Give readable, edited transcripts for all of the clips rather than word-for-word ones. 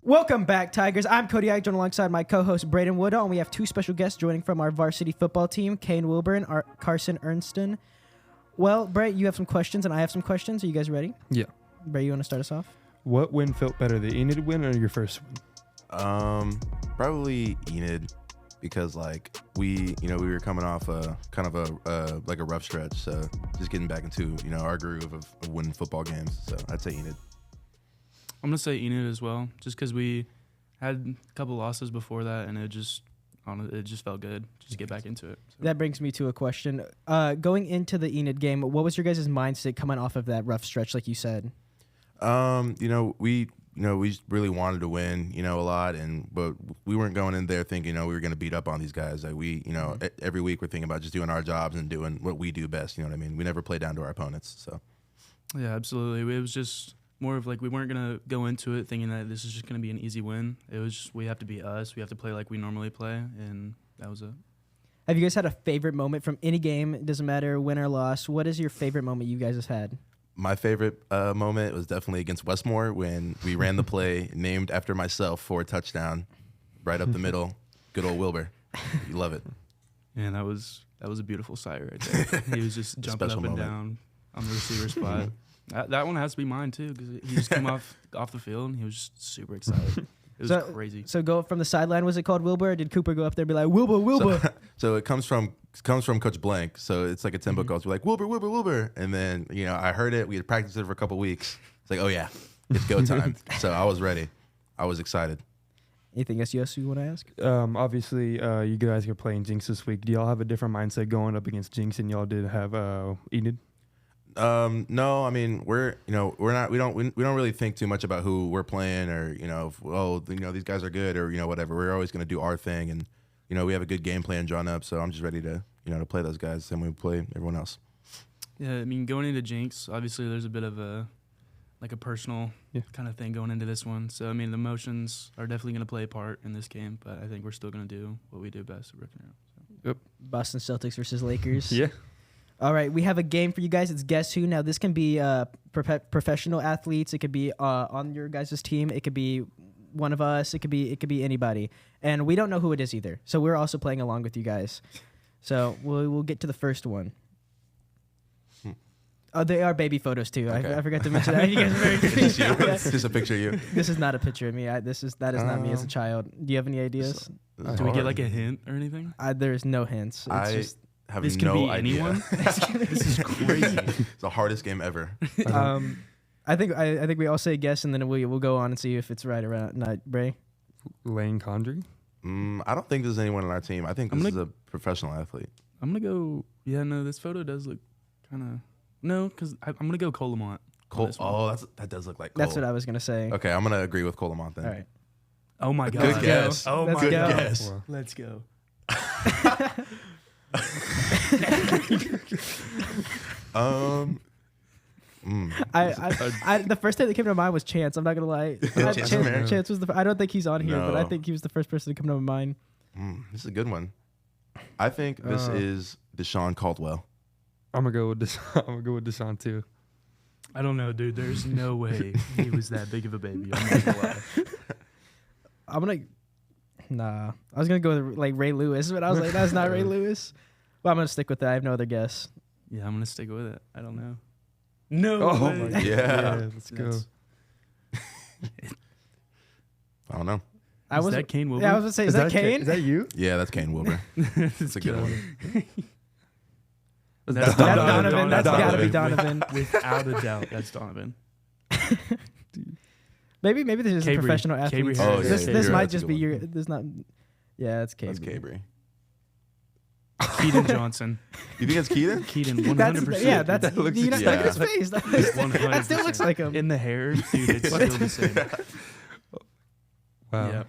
Welcome back, Tigers. I'm Cody Eich, alongside my co-host Braden Woodall, and we have two special guests joining from our varsity football team, Kane Wilbur and Carson Ernston. Well, Bray, you have some questions, and I have some questions. Are you guys ready? Yeah. Bray, you want to start us off? What win felt better, the Enid win or your first win? Probably Enid, because we were coming off a rough stretch, so just getting back into our groove of winning football games. So I'd say Enid. I'm gonna say Enid as well, just because we had a couple losses before that, and it just felt good just to get back into it. So. That brings me to a question. Going into the Enid game, what was your guys' mindset coming off of that rough stretch, like you said? We really wanted to win, a lot, but we weren't going in there thinking, we were going to beat up on these guys. Like every week we're thinking about just doing our jobs and doing what we do best. You know what I mean? We never play down to our opponents. So. Yeah, absolutely. It was just more of we weren't going to go into it thinking that this is just going to be an easy win. It was just, we have to be us. We have to play like we normally play, and that was it. Have you guys had a favorite moment from any game? It doesn't matter win or loss. What is your favorite moment you guys have had? My favorite moment was definitely against Westmore when we ran the play named after myself for a touchdown right up the middle. Good old Wilbur. You love it. And that was a beautiful sight right there. He was just jumping up and down on the receiver spot. That one has to be mine too, because he just came off the field and he was just super excited. It was crazy. So go from the sideline, was it called Wilbur, or did Cooper go up there and be like, Wilbur? So it comes from Coach Blank. So it's like a tempo calls. We're like, Wilbur. And then, I heard it. We had practiced it for a couple weeks. It's like, oh yeah, it's go time. So I was ready. I was excited. Anything else you want to ask? Obviously, you guys are playing Jinx this week. Do y'all have a different mindset going up against Jinx than y'all did have Enid? No, I mean we don't really think too much about who we're playing or these guys are good or whatever. We're always going to do our thing, and we have a good game plan drawn up. So I'm just ready to to play those guys and we play everyone else. Yeah, I mean going into Jinx, obviously there's a bit of a personal kind of thing going into this one. So I mean the emotions are definitely going to play a part in this game, but I think we're still going to do what we do best at Brooklyn. So. Yep. Boston Celtics versus Lakers. Yeah. All right, we have a game for you guys. It's Guess Who. Now, this can be professional athletes. It could be on your guys' team. It could be one of us. It could be anybody. And we don't know who it is either. So we're also playing along with you guys. So we'll get to the first one. Oh, they are baby photos, too. Okay. I forgot to mention that. You guys are very It's just a picture of you. This is not a picture of me. That is not me as a child. Do you have any ideas? Do we get like a hint or anything? There's no hints. It's just... have this no can be idea. Anyone? This is crazy. It's the hardest game ever. I think we all say guess, and then we'll go on and see if it's right or not. Bray? Lane Condry? I don't think there's anyone on our team. I think this is a professional athlete. I'm going to go, this photo does look kind of, no, because I'm going to go Colamont. That does look like Cole. That's what I was going to say. Okay, I'm going to agree with All Colamont then. right. Oh my God. Good guess. Oh Let's my go. guess. Wow. Let's go. The first thing that came to mind was Chance. I'm not gonna lie. Chance was I don't think he's on here, but I think he was the first person to come to my mind. This is a good one. I think this is Deshaun Caldwell. I'm gonna go with Deshaun too. I don't know, dude. There's no way he was that big of a baby. I'm not gonna lie. Nah. I was gonna go with like Ray Lewis, but I was like, that's not Ray Lewis. Well, I'm gonna stick with that. I have no other guess. Yeah, I'm gonna stick with it. I don't know. No. Oh way. my God. Yeah. Let's go. I don't know. Is that Kane Wilbur? Yeah, I was gonna say, is that Kane? Is that you? Yeah, that's Kane Wilbur. It's a good one. That's Donovan. That's gotta be Donovan. Without a doubt, that's Donovan. Maybe this is a professional athlete. This might just be your. This not. Yeah, it's Cable. That's Cabry. Keaton Johnson. You think it's Keaton? Keaton, 100%. Yeah, that's. Do you not look at his face? That still looks like him. In the hair, dude, it's still the same. Wow.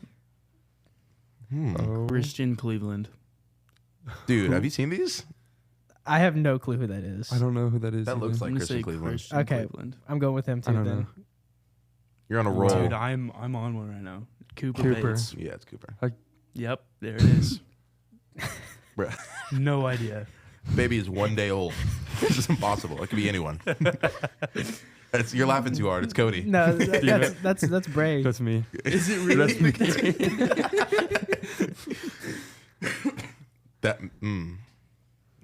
Yeah. Christian Cleveland. Dude, have you seen these? I have no clue who that is. I don't know who that is. That either. looks like I'm gonna Christian say Cleveland. Christian Okay. Cleveland. I'm going with him I too don't then. know. You're on a roll. Dude, I'm on one right now. Cooper. Bates. Yeah, it's Cooper. Yep, there it is. Bruh. No idea. Baby is 1 day old. This is impossible. It could be anyone. You're laughing too hard. It's Cody. No, that's Bray. That's me. Is it really?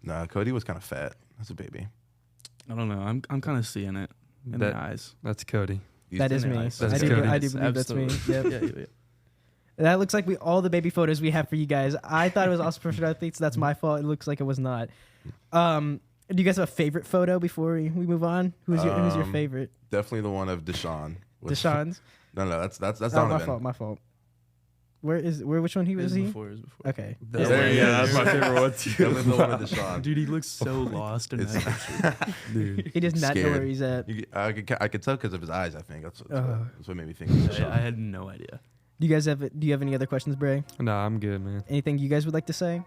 Nah, Cody was kind of fat as a baby. I don't know. I'm kind of seeing it in That- the eyes. That's Cody. That is me. Nice. That's I do Cody. believe that's me. Yep. Yeah. That looks like all the baby photos we have for you guys. I thought it was also professional athletes. That's my fault. It looks like it was not. Do you guys have a favorite photo before we move on? Who's your favorite? Definitely the one of Deshaun. Deshaun's? No, that's Oh, Donovan. my fault. Which one was he? Before. Okay. That's my favorite one too. Definitely the one of Deshaun. Dude, he looks so lost in that. Dude. He does not know Scared. where he's at. I could tell because of his eyes. I think that's what made me think. Of I Deshaun. had no idea. Do you have any other questions, Bray? Nah, I'm good, man. Anything you guys would like to say?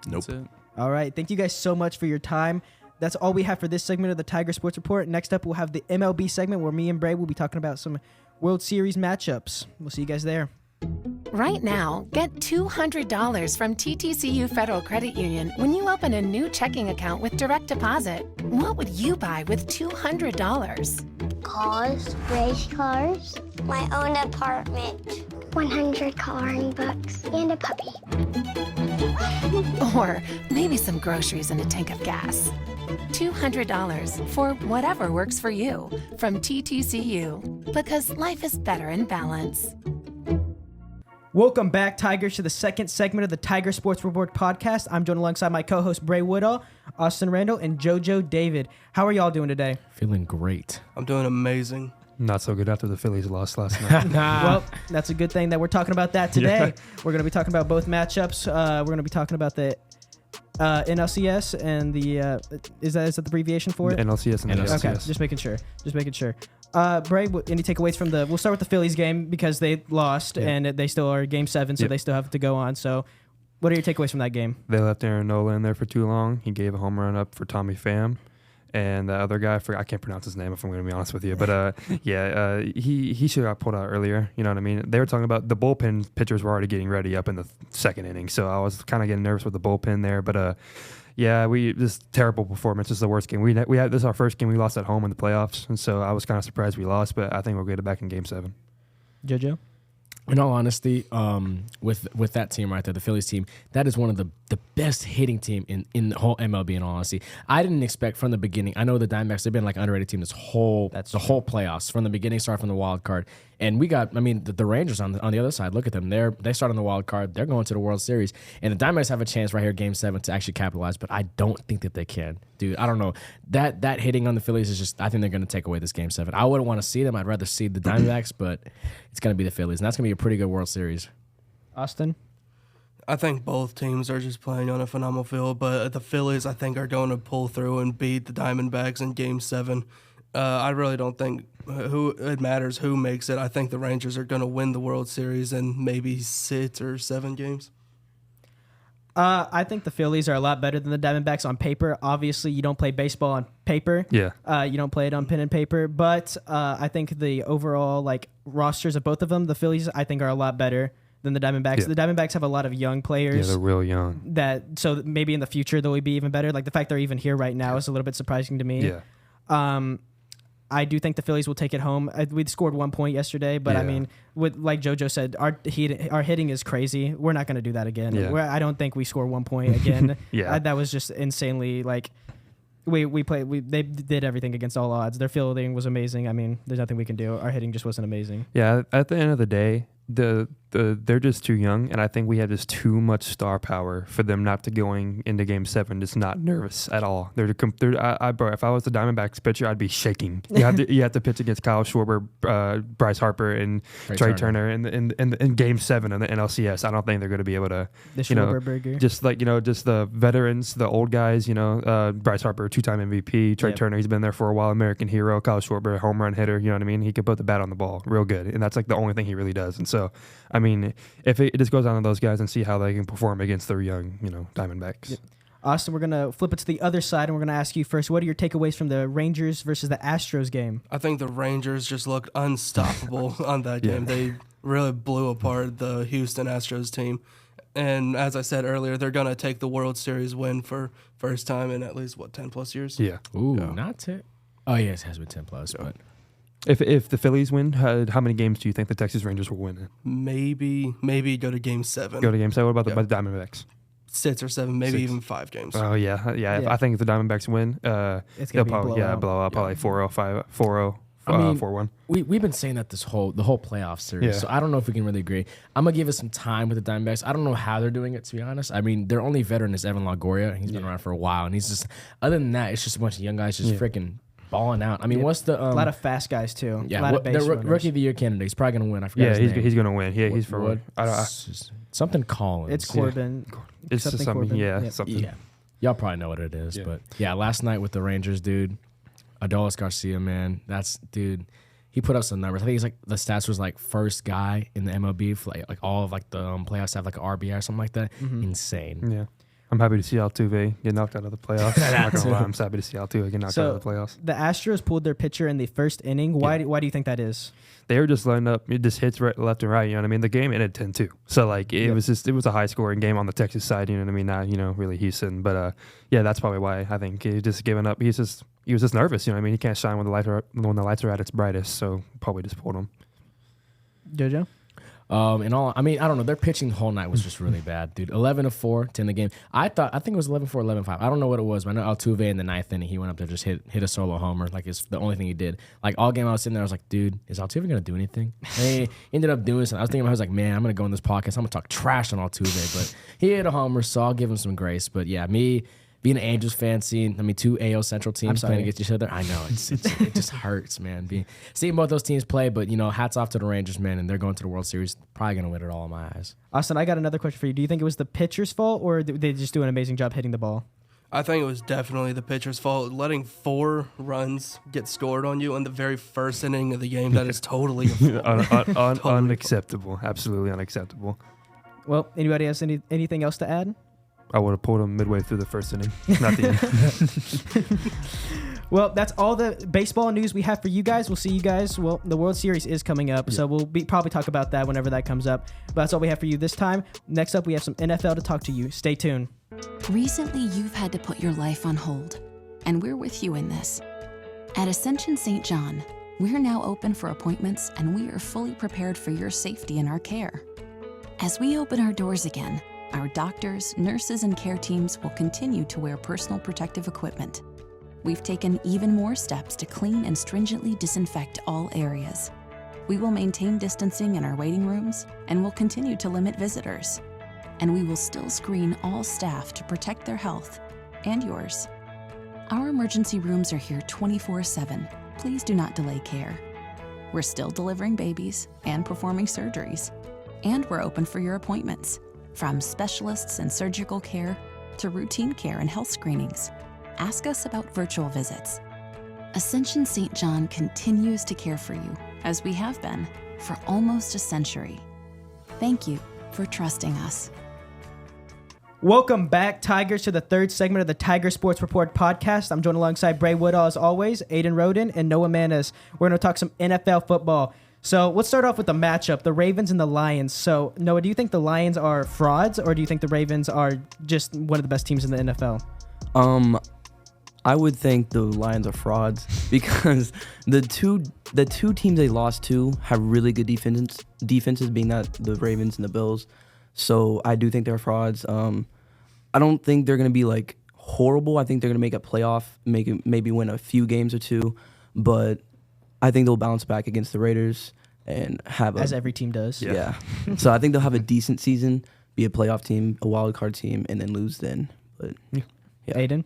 Nope. That's it. All right. Thank you guys so much for your time. That's all we have for this segment of the Tiger Sports Report. Next up, we'll have the MLB segment where me and Bray will be talking about some World Series matchups. We'll see you guys there. Right now, get $200 from TTCU Federal Credit Union when you open a new checking account with direct deposit. What would you buy with $200? Cars, race cars, my own apartment, 100 coloring books, and a puppy. Or maybe some groceries and a tank of gas. $200 for whatever works for you from TTCU, because life is better in balance. Welcome back, Tigers, to the second segment of the Tiger Sports Report podcast. I'm joined alongside my co-host Bray Woodall, Austin Randall, and JoJo David. How are y'all doing today? Feeling great. I'm doing amazing. Not so good after the Phillies lost last night. Well, that's a good thing that we're talking about that today. We're going to be talking about both matchups. We're going to be talking about the NLCS and the is that the abbreviation for it? NLCS and NLCS. Okay, just making sure. Bray, any takeaways from we'll start with the Phillies game because they lost and they still are Game 7, so they still have to go on. So what are your takeaways from that game? They left Aaron Nola in there for too long. He gave a home run up for Tommy Pham. And the other guy, I can't pronounce his name if I'm going to be honest with you. But, he should have got pulled out earlier. You know what I mean? They were talking about the bullpen pitchers were already getting ready up in the second inning. So I was kind of getting nervous with the bullpen there. But, just terrible performance. This is the worst game. We had this is our first game we lost at home in the playoffs. And so I was kind of surprised we lost. But I think we'll get it back in Game 7. JoJo? In all honesty, with that team right there, the Phillies team, that is one of the best hitting team in the whole MLB. In all honesty, I didn't expect from the beginning. I know the Diamondbacks, they've been like an underrated team whole playoffs from the beginning, start from the wild card. And we got, the Rangers on the other side. Look at them. They start on the wild card. They're going to the World Series, and the Diamondbacks have a chance right here, Game 7, to actually capitalize. But I don't think that they can, dude. I don't know. That hitting on the Phillies is just. I think they're going to take away this Game 7. I wouldn't want to see them. I'd rather see the Diamondbacks, but it's going to be the Phillies, and that's going to be a pretty good World Series. Austin? I think both teams are just playing on a phenomenal field, but the Phillies, I think, are going to pull through and beat the Diamondbacks in Game 7. I really don't think it matters who makes it. I think the Rangers are going to win the World Series in maybe 6 or 7 games. I think the Phillies are a lot better than the Diamondbacks on paper. Obviously, you don't play baseball on paper. Yeah. You don't play it on pen and paper. But I think the overall rosters of both of them, the Phillies, I think, are a lot better than the Diamondbacks. Yeah. The Diamondbacks have a lot of young players. Yeah, they're real young. So maybe in the future they'll be even better. Like the fact they're even here right now is a little bit surprising to me. Yeah. I do think the Phillies will take it home. We scored 1 point yesterday, but like JoJo said, our hitting is crazy. We're not going to do that again. Yeah. I don't think we score 1 point again. Yeah. That was just insanely they did everything against all odds. Their fielding was amazing. There's nothing we can do. Our hitting just wasn't amazing. Yeah, at the end of the day, they're just too young, and I think we have just too much star power for them not to going into Game 7 just not nervous at all. Bro, if I was the Diamondbacks pitcher, I'd be shaking. You have to pitch against Kyle Schwarber, Bryce Harper, and Trey Turner in Game 7 of the NLCS. I don't think they're going to be able to. The Schwarber burger. Just the veterans, the old guys. Bryce Harper, 2-time MVP. Trey Turner, he's been there for a while. American hero. Kyle Schwarber, home run hitter. You know what I mean? He can put the bat on the ball real good, and that's the only thing he really does. And so, if it just goes down to those guys and see how they can perform against their young, Diamondbacks. Austin, we're going to flip it to the other side, and we're going to ask you first, what are your takeaways from the Rangers versus the Astros game? I think the Rangers just looked unstoppable on that game. They really blew apart the Houston Astros team. And as I said earlier, they're going to take the World Series win for first time in at least, 10-plus years? Yeah. Ooh, not 10. Oh, yes, it has been 10-plus, but... If the Phillies win, how many games do you think the Texas Rangers will win? Maybe go to Game 7. Go to Game 7. What about the Diamondbacks? 6 or 7, maybe 6. even 5 games. Oh, yeah. I think if the Diamondbacks win, It's gonna be a blowout. blow up, probably 4-0, 4-0, I mean, 4-1. We've been saying that the whole playoff series, so I don't know if we can really agree. I'm going to give it some time with the Diamondbacks. I don't know how they're doing it, to be honest. I mean, their only veteran is Evan Longoria, and he's been around for a while. And he's just, other than that, it's just a bunch of young guys just freaking balling out. I mean, what's the... a lot of fast guys, too. Yeah, a lot of base the Rookie of the Year candidate. He's probably going to win. I forgot his name. He's going to win. Yeah, he's for what? Something Collins. It's Corbin. It's just something, Corbin. something. Yeah. Y'all probably know what it is. But, last night with the Rangers, dude, Adolis Garcia, man, dude, he put up some numbers. I think he's like, the stats was like first guy in the MLB for like all of like the playoffs have like an RBI or something like that. Insane. Yeah. I'm happy to see Altuve get knocked out of the playoffs. I'm not gonna lie, I'm happy to see Altuve get knocked out of the playoffs. The Astros pulled their pitcher in the first inning. Why do you think that is? They were just lining up, it just hits right, left and right, you know what I mean? The game ended 10-2. So like it was a high scoring game on the Texas side, you know what I mean? Not, really Houston. But that's probably why I think he's just giving up. He was just nervous, you know what I mean? He can't shine when the lights are at its brightest, so probably just pulled him. JoJo? I don't know. Their pitching the whole night was just really bad, dude. 11-4 to end the game. I think it was 11-4, 11-5. I don't know what it was, but I know Altuve in the ninth inning, he went up there, just hit a solo homer. Like, it's the only thing he did. Like, all game I was sitting there, I was like, dude, is Altuve going to do anything? He ended up doing something. I was thinking, I was like, man, I'm going to go on this podcast. I'm going to talk trash on Altuve. But he hit a homer, so I'll give him some grace. But yeah, me being an Angels fan, seeing, two AL Central teams playing against each other, I know, it just hurts, man. Seeing both those teams play, but, hats off to the Rangers, man, and they're going to the World Series. Probably going to win it all in my eyes. Austin, I got another question for you. Do you think it was the pitcher's fault, or did they just do an amazing job hitting the ball? I think it was definitely the pitcher's fault. Letting 4 runs get scored on you in the very first inning of the game, that is totally Unacceptable. Absolutely unacceptable. Well, anybody has anything else to add? I would have pulled him midway through the first inning, not the end. Well, that's all the baseball news we have for you guys. We'll see you guys. Well, the World Series is coming up, so we'll probably talk about that whenever that comes up. But that's all we have for you this time. Next up, we have some NFL to talk to you. Stay tuned. Recently, you've had to put your life on hold, and we're with you in this. At Ascension St. John, we're now open for appointments, and we are fully prepared for your safety and our care. As we open our doors again, our doctors, nurses, and care teams will continue to wear personal protective equipment. We've taken even more steps to clean and stringently disinfect all areas. We will maintain distancing in our waiting rooms and will continue to limit visitors. And we will still screen all staff to protect their health and yours. Our emergency rooms are here 24/7. Please do not delay care. We're still delivering babies and performing surgeries. And we're open for your appointments. From specialists and surgical care to routine care and health screenings. Ask us about virtual visits. Ascension St. John continues to care for you, as we have been for almost a century. Thank you for trusting us. Welcome back, Tigers, to the third segment of the Tiger Sports Report podcast. I'm joined alongside Bray Woodall, as always, Aiden Roden, and Noah Manis. We're going to talk some NFL football. So let's start off with the matchup, the Ravens and the Lions. So, Noah, do you think the Lions are frauds, or do you think the Ravens are just one of the best teams in the NFL? I would think the Lions are frauds because the two teams they lost to have really good defenses, being that the Ravens and the Bills. So I do think they're frauds. I don't think they're going to be like horrible. I think they're going to make a playoff, maybe win a few games or two, but I think they'll bounce back against the Raiders and have as every team does. Yeah. So I think they'll have a decent season, be a playoff team, a wild card team, and then lose then. But yeah. Aiden?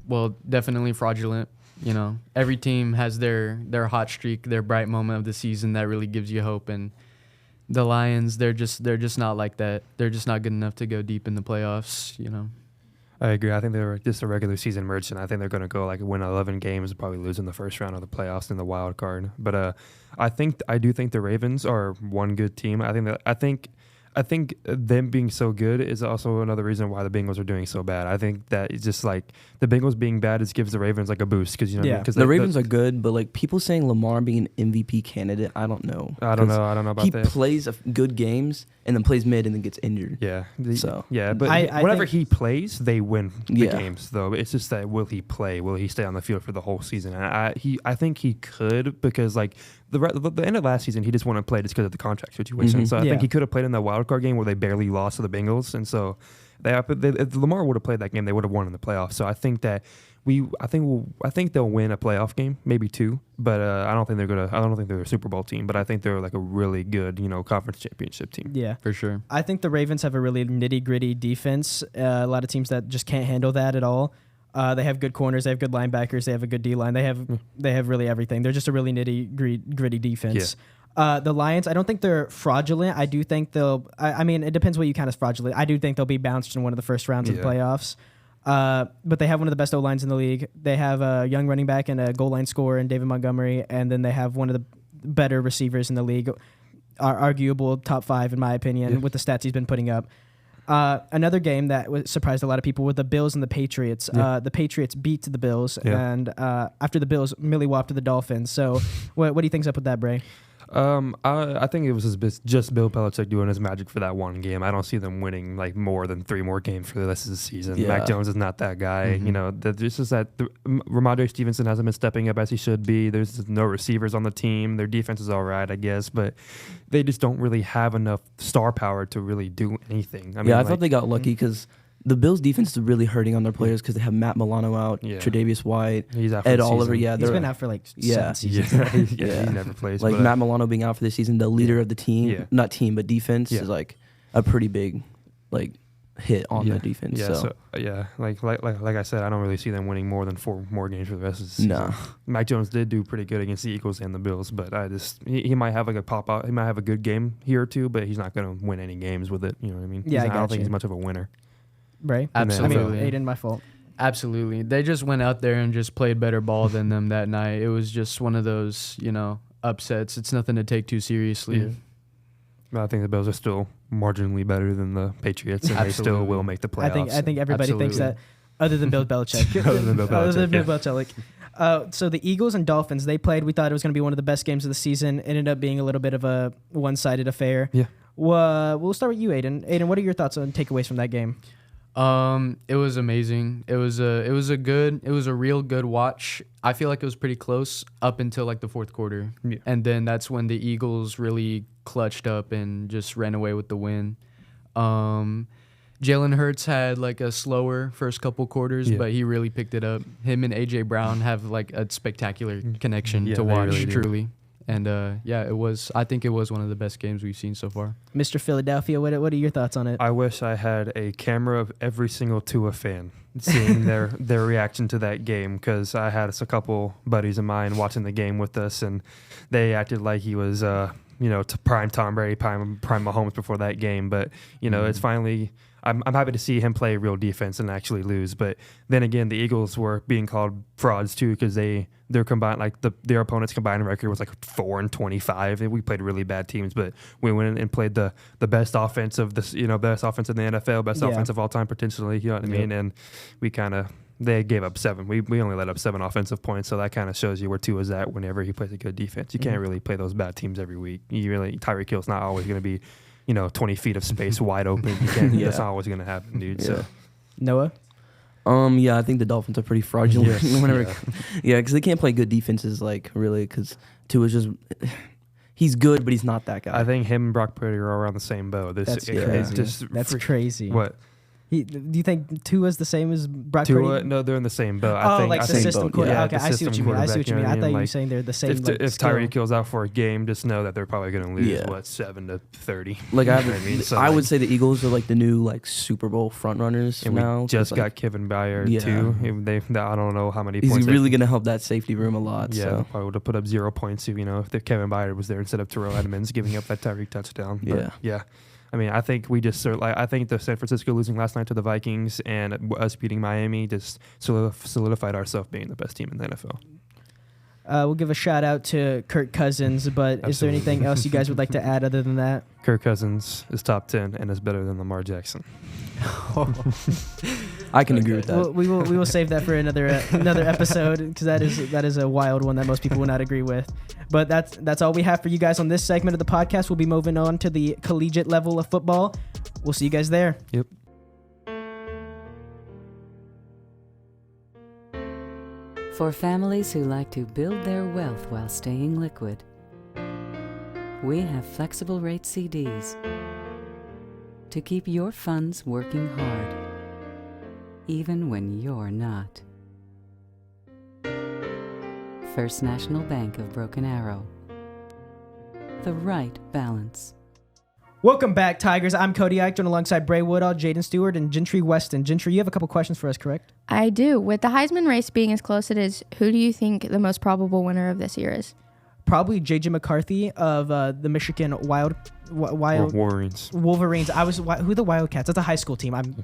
Well, definitely fraudulent. Every team has their hot streak, their bright moment of the season that really gives you hope. And the Lions, they're just not like that. They're just not good enough to go deep in the playoffs. I agree. I think they're just a regular season merchant. I think they're going to go win 11 games and probably lose in the first round of the playoffs in the wild card. But I do think the Ravens are one good team. I think I think them being so good is also another reason why the Bengals are doing so bad. I think that it's just like the Bengals being bad just gives the Ravens like a boost because you know because the Ravens are good, but like people saying Lamar being an MVP candidate, I don't know. I don't know about he that. He plays good games and then plays mid and then gets injured. Yeah. So but whenever he plays, they win the games though. It's just that will he play? Will he stay on the field for the whole season? And I think he could because like the end of last season he just wouldn't play just because of the contract situation. So I think he could have played in the wild card game where they barely lost to the Bengals, and so if Lamar would have played that game, they would have won in the playoffs. So I think that I think they'll win a playoff game, maybe 2, but I don't think they're a Super Bowl team, but I think they're like a really good conference championship team. Yeah, for sure. I think the Ravens have a really nitty gritty defense. A lot of teams that just can't handle that at all. They have good corners, they have good linebackers, they have a good D line. They have really everything. They're just a really nitty gritty defense. Yeah. The Lions, I don't think they're fraudulent. I do think I mean, it depends what you count as fraudulent. I do think they'll be bounced in one of the first rounds of the playoffs. But they have one of the best O-lines in the league. They have a young running back and a goal line scorer in David Montgomery, and then they have one of the better receivers in the league, arguable top 5 in my opinion, with the stats he's been putting up. Another game that surprised a lot of people were the Bills and the Patriots. The Patriots beat the Bills, and after the Bills, Millie whopped the Dolphins. So what do you think's up with that, Bray? I think it was just Bill Belichick doing his magic for that one game. I don't see them winning like more than 3 more games for the rest of the season. Mac Jones is not that guy. You know, this is that Ramondre Stevenson hasn't been stepping up as he should be. There's no receivers on the team. Their defense is all right, I guess, but they just don't really have enough star power to really do anything. I mean, I thought they got lucky because the Bills' defense is really hurting on their players because they have Matt Milano out, Tre'Davious White, Ed Oliver. Yeah, he's been out for like 7 seasons. He never plays. Like Matt Milano being out for this season, the leader of the team, not team but defense, is like a pretty big like hit on the defense. Like I said, I don't really see them winning more than 4 more games for the rest of the season. No. Mac Jones did do pretty good against the Eagles and the Bills, but he might have like a pop out. He might have a good game here or 2, but he's not going to win any games with it. You know what I mean? I don't think he's much of a winner. Right? Absolutely. I mean, Aiden, my fault. Absolutely. They just went out there and just played better ball than them that night. It was just one of those, upsets. It's nothing to take too seriously. I think the Bills are still marginally better than the Patriots, and they still will make the playoffs. I think everybody thinks that, other than Bill Belichick. Other than Bill Belichick. So the Eagles and Dolphins, they played. We thought it was going to be one of the best games of the season. It ended up being a little bit of a one-sided affair. Yeah. We'll start with you, Aiden. Aiden, what are your thoughts on takeaways from that game? It was amazing. It was a real good watch. I feel like it was pretty close up until like the 4th quarter. Yeah. And then that's when the Eagles really clutched up and just ran away with the win. Jalen Hurts had like a slower first couple quarters, but he really picked it up. Him and AJ Brown have like a spectacular connection to watch, really truly. And I think it was one of the best games we've seen so far. Mr. Philadelphia, what are your thoughts on it? I wish I had a camera of every single Tua fan seeing their reaction to that game, because I had a couple buddies of mine watching the game with us, and they acted like he was prime Tom Brady, prime Mahomes before that game. But it's finally. I'm happy to see him play real defense and actually lose. But then again, the Eagles were being called frauds too, because their combined, like their opponent's combined record was like 4-25. We played really bad teams, but we went in and played the best offense of this, best offense in the NFL, best offense of all time potentially. You know what I mean? And they gave up 7. We only let up 7 offensive points, so that kind of shows you where Tua's at whenever he plays a good defense. You can't really play those bad teams every week. Tyreek Hill's not always going to be 20 feet of space wide open. You can't. That's not always going to happen, dude. So, Noah? I think the Dolphins are pretty fraudulent. Because they can't play good defenses, like, really, because Tua's just... He's good, but he's not that guy. I think him and Brock Purdy are around the same boat. That's crazy. That's crazy. What? Do you think Tua's the same as Brock Purdy? No, they're in the same boat. The system quarterback. Okay, I see what you mean. I think you were saying they're the same. If Tyreek Hill's out for a game, just know that they're probably going to lose 7-30. Like I would say the Eagles are like the new like Super Bowl front runners now. We just got Kevin Byard too. I don't know how many points. He's really going to help that safety room a lot. Yeah, so. probably would have put up 0 points if Kevin Byard was there instead of Terrell Edmonds giving up that Tyreek touchdown. But yeah. I mean, I think I think the San Francisco losing last night to the Vikings and us beating Miami just solidified ourselves being the best team in the NFL. We'll give a shout out to Kirk Cousins, but is there anything else you guys would like to add other than that? Kirk Cousins is top 10 and is better than Lamar Jackson. I can agree with that. Well, we will save that for another episode because that is a wild one that most people will not agree with. But that's all we have for you guys on this segment of the podcast. We'll be moving on to the collegiate level of football. We'll see you guys there. Yep. For families who like to build their wealth while staying liquid, we have flexible rate CDs to keep your funds working hard, even when you're not. First National Bank of Broken Arrow. The right balance. Welcome back, Tigers. I'm Cody Eich, alongside Bray Woodall, Jaden Stewart, and Gentry Weston. Gentry, you have a couple questions for us, correct? I do. With the Heisman race being as close as it is, who do you think the most probable winner of this year is? Probably J.J. McCarthy of the Michigan Wolverines. Wolverines. Who are the Wildcats? That's a high school team. I'm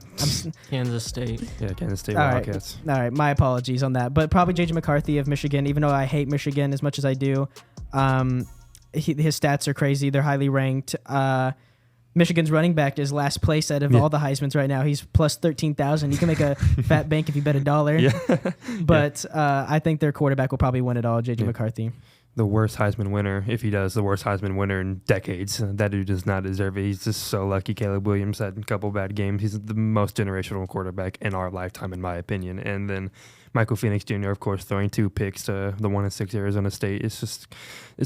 Kansas State. Yeah, Kansas State All Wildcats. All right, my apologies on that. But probably J.J. McCarthy of Michigan, even though I hate Michigan as much as I do. His stats are crazy. They're highly ranked. Michigan's running back is last place out of all the Heismans right now. He's plus 13,000. You can make a fat bank if you bet $1. Yeah. But I think their quarterback will probably win it all, J.J. McCarthy. The worst Heisman winner, if he does, the worst Heisman winner in decades. That dude does not deserve it. He's just so lucky. Caleb Williams had a couple bad games. He's the most generational quarterback in our lifetime, in my opinion. And then Michael Penix Jr., of course, throwing 2 picks to the 1-6 Arizona State. It's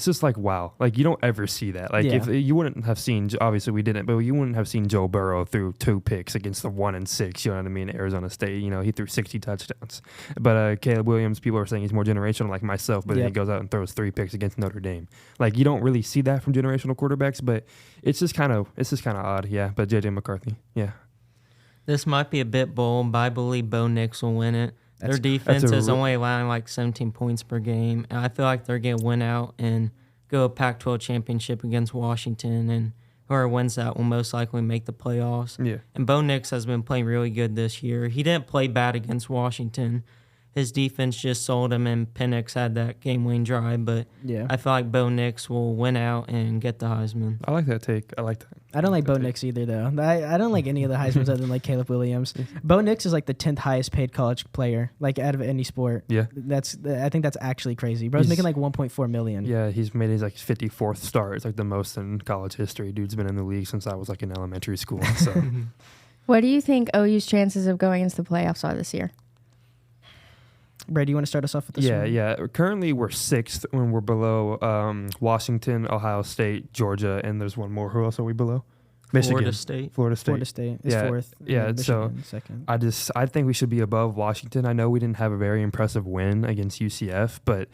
just like, wow. Like, you don't ever see that. Like, if you wouldn't have seen, obviously we didn't, but you wouldn't have seen Joe Burrow through 2 picks against the 1-6, you know what I mean, Arizona State. You know, he threw 60 touchdowns. But Caleb Williams, people are saying he's more generational like myself, but then he goes out and throws 3 picks against Notre Dame. Like, you don't really see that from generational quarterbacks, but it's just kind of odd, yeah. But J.J. McCarthy, yeah. This might be a bit bold, but I believe Bo Nix will win it. Their defense is only allowing like 17 points per game. And I feel like they're going to win out and go a Pac-12 championship against Washington. And whoever wins that will most likely make the playoffs. Yeah. And Bo Nix has been playing really good this year. He didn't play bad against Washington. His defense just sold him, and Penix had that game-winning drive. But I feel like Bo Nix will win out and get the Heisman. I like that take. I like that. I don't like Bo Nix either, though. I don't like any of the Heismans other than like Caleb Williams. Bo Nix is like the 10th highest paid college player, like out of any sport. Yeah, I think that's actually crazy. Bro's making like $1.4 million. Yeah, he's made his like 54th start. It's like the most in college history. Dude's been in the league since I was like in elementary school. So, what do you think OU's chances of going into the playoffs are this year? Bray, do you want to start us off with this one? Yeah. Currently, we're 6th when we're below Washington, Ohio State, Georgia, and there's one more. Who else are we below? Michigan. Florida State is 4th. Yeah, so second. I think we should be above Washington. I know we didn't have a very impressive win against UCF, but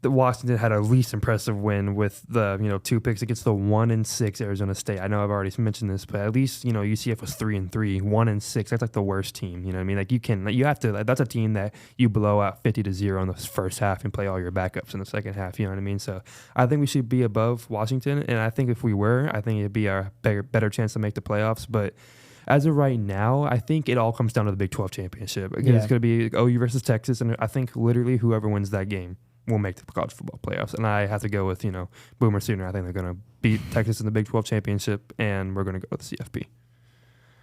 the Washington had a least impressive win with the 2 picks against the 1-6 Arizona State. I know I've already mentioned this, but at least UCF was 3-3, 1-6. That's like the worst team. You know what I mean? Like you have to. That's a team that you blow out 50-0 in the first half and play all your backups in the second half. You know what I mean? So I think we should be above Washington, and I think if we were, I think it'd be our better chance to make the playoffs. But as of right now, I think it all comes down to the Big 12 championship. Again, it's going to be OU versus Texas, and I think literally whoever wins that game will make the college football playoffs. And I have to go with, Boomer Sooner. I think they're going to beat Texas in the Big 12 championship, and we're going to go with the CFP.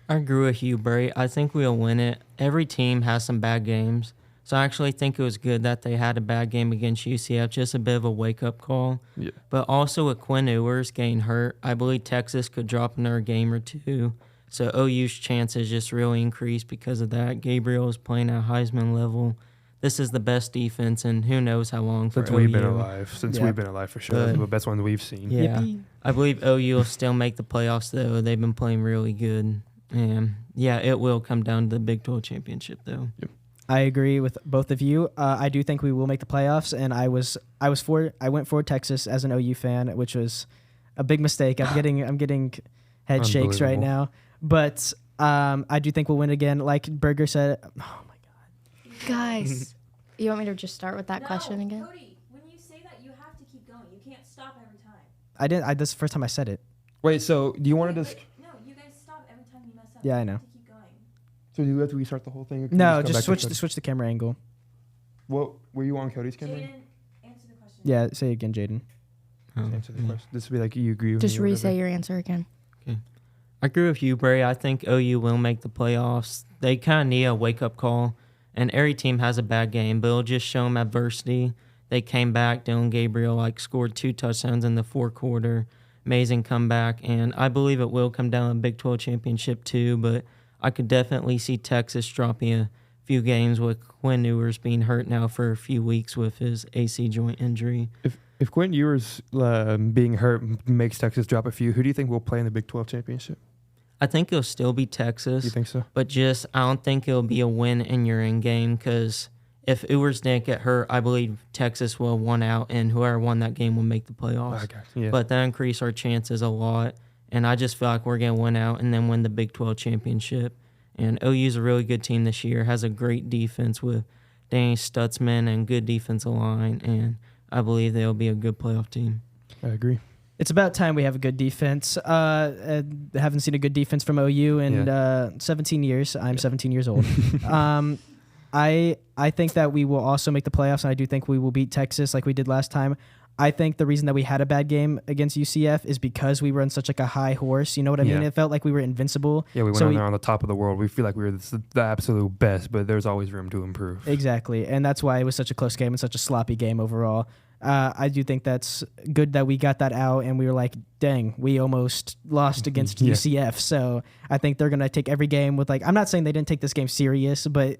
I agree with you, Bray. I think we'll win it. Every team has some bad games. So I actually think it was good that they had a bad game against UCF, just a bit of a wake-up call. Yeah. But also with Quinn Ewers getting hurt, I believe Texas could drop another game or 2. So OU's chances just really increased because of that. Gabriel is playing at Heisman level. This is the best defense, and who knows how long for Since OU. we've been alive. We've been alive for sure. But the best ones we've seen. Yeah. I believe OU will still make the playoffs, though. They've been playing really good. And, it will come down to the Big 12 championship, though. Yep. I agree with both of you. I do think we will make the playoffs, and I went for Texas as an OU fan, which was a big mistake. I'm getting head shakes right now. But I do think we'll win again. Like Berger said, Guys, you want me to just start with that question again? Cody, when you say that, you have to keep going. You can't stop every time. I didn't. This is the first time I said it. Wait, so do you want to just... No, you guys stop every time you mess up. Yeah, I You know. have to keep going. So do you have to restart the whole thing? No, just switch the camera angle. What were you on Cody's camera? Jaden, answer the question. Yeah, say it again, Jaden. Answer the question. This would be like you agree with Just me or whatever. re-say your answer again. Okay. I agree with you, Bray. I think OU will make the playoffs. They kind of need a wake-up call, and every team has a bad game, but it'll just show them adversity. They came back. Dylan Gabriel scored 2 touchdowns in the fourth quarter. Amazing comeback, and I believe it will come down to the Big 12 championship too, but I could definitely see Texas dropping a few games with Quinn Ewers being hurt now for a few weeks with his AC joint injury. If Quinn Ewers being hurt makes Texas drop a few, who do you think will play in the Big 12 championship? I think it'll still be Texas. You think so? But I don't think it'll be a win in your end game, because if Ewers didn't get hurt, I believe Texas will have won out, and whoever won that game will make the playoffs. Yeah. But that increased our chances a lot, and I just feel like we're going to win out and then win the Big 12 championship. And OU's a really good team this year, has a great defense with Danny Stutzman and good defensive line, and I believe they'll be a good playoff team. I agree. It's about time we have a good defense. Haven't seen a good defense from OU in 17 years. I'm 17 years old. I think that we will also make the playoffs, and I do think we will beat Texas like we did last time. I think the reason that we had a bad game against UCF is because we were on such a high horse. You know what I mean? It felt like we were invincible. Yeah, we went on there on the top of the world. We feel like we were the absolute best, but there's always room to improve. Exactly, and that's why it was such a close game and such a sloppy game overall. I do think that's good that we got that out, and we were like, dang, we almost lost against UCF. So I think they're going to take every game with I'm not saying they didn't take this game serious, but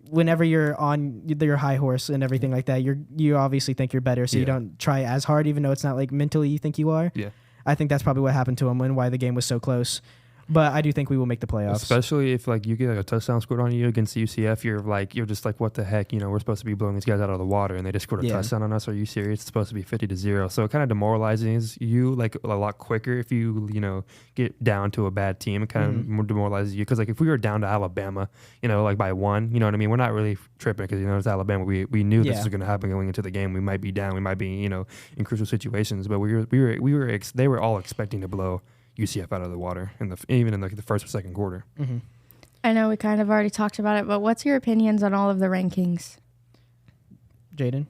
whenever you're on your high horse and everything like that, you obviously think you're better, so you don't try as hard, even though it's not mentally you think you are. Yeah. I think that's probably what happened to them and why the game was so close. But I do think we will make the playoffs. Especially if you get a touchdown scored on you against UCF, you're just like, what the heck? We're supposed to be blowing these guys out of the water, and they just scored a touchdown on us. Are you serious? It's supposed to be 50-0. So it kind of demoralizes you a lot quicker if you get down to a bad team. It kind of demoralizes you, because if we were down to Alabama, by 1, you know what I mean? We're not really tripping, because it's Alabama. We knew this was going to happen going into the game. We might be down. We might be in crucial situations, but they were all expecting to blow UCF out of the water even in the first or second quarter. Mm-hmm. I know we kind of already talked about it, but what's your opinions on all of the rankings? Jaden?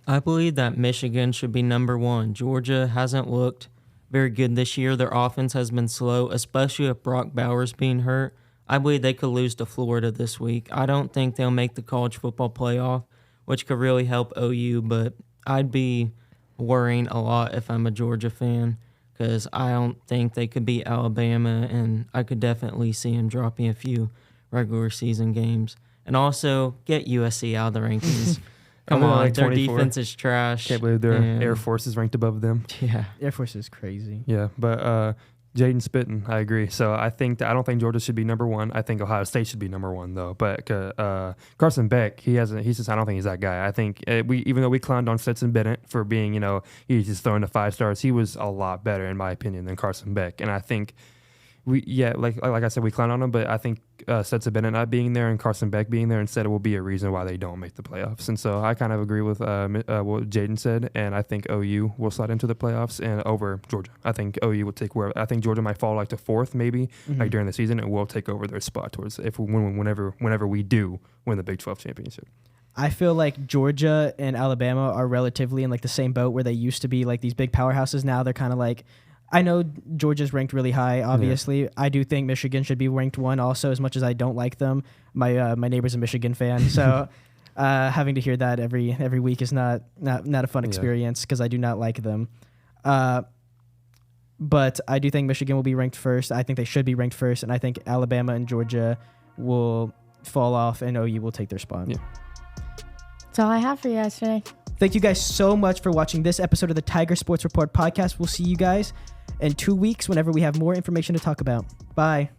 I believe that Michigan should be number 1. Georgia hasn't looked very good this year. Their offense has been slow, especially with Brock Bowers being hurt. I believe they could lose to Florida this week. I don't think they'll make the college football playoff, which could really help OU, but I'd be worrying a lot if I'm a Georgia fan, because I don't think they could beat Alabama, and I could definitely see them dropping a few regular season games. And also, get USC out of the rankings. Come on, their defense is trash. Can't believe their Air Force is ranked above them. Yeah. Air Force is crazy. Yeah, but Jaden spitting, I agree. So I don't think Georgia should be number 1. I think Ohio State should be number 1 though. But Carson Beck, I don't think he's that guy. I think even though we clowned on Stetson Bennett for being, he's just throwing the 5 stars, he was a lot better in my opinion than Carson Beck. And I think like I said, we clown on him, but I think Stetson Bennett not being there and Carson Beck being there instead will be a reason why they don't make the playoffs. And so I kind of agree with what Jaden said, and I think OU will slide into the playoffs and over Georgia. I think OU will take I think Georgia might fall to 4th maybe during the season, and we'll take over their spot whenever we do win the Big 12 championship. I feel like Georgia and Alabama are relatively in the same boat where they used to be these big powerhouses. Now they're kind of I know Georgia's ranked really high, obviously. Yeah. I do think Michigan should be ranked 1 also, as much as I don't like them. My neighbor's a Michigan fan, so having to hear that every week is not a fun experience, because I do not like them. But I do think Michigan will be ranked 1st. I think they should be ranked 1st, and I think Alabama and Georgia will fall off, and OU will take their spot. Yeah. That's all I have for you guys today. Thank you guys so much for watching this episode of the Tiger Sports Report podcast. We'll see you guys in 2 weeks whenever we have more information to talk about. Bye.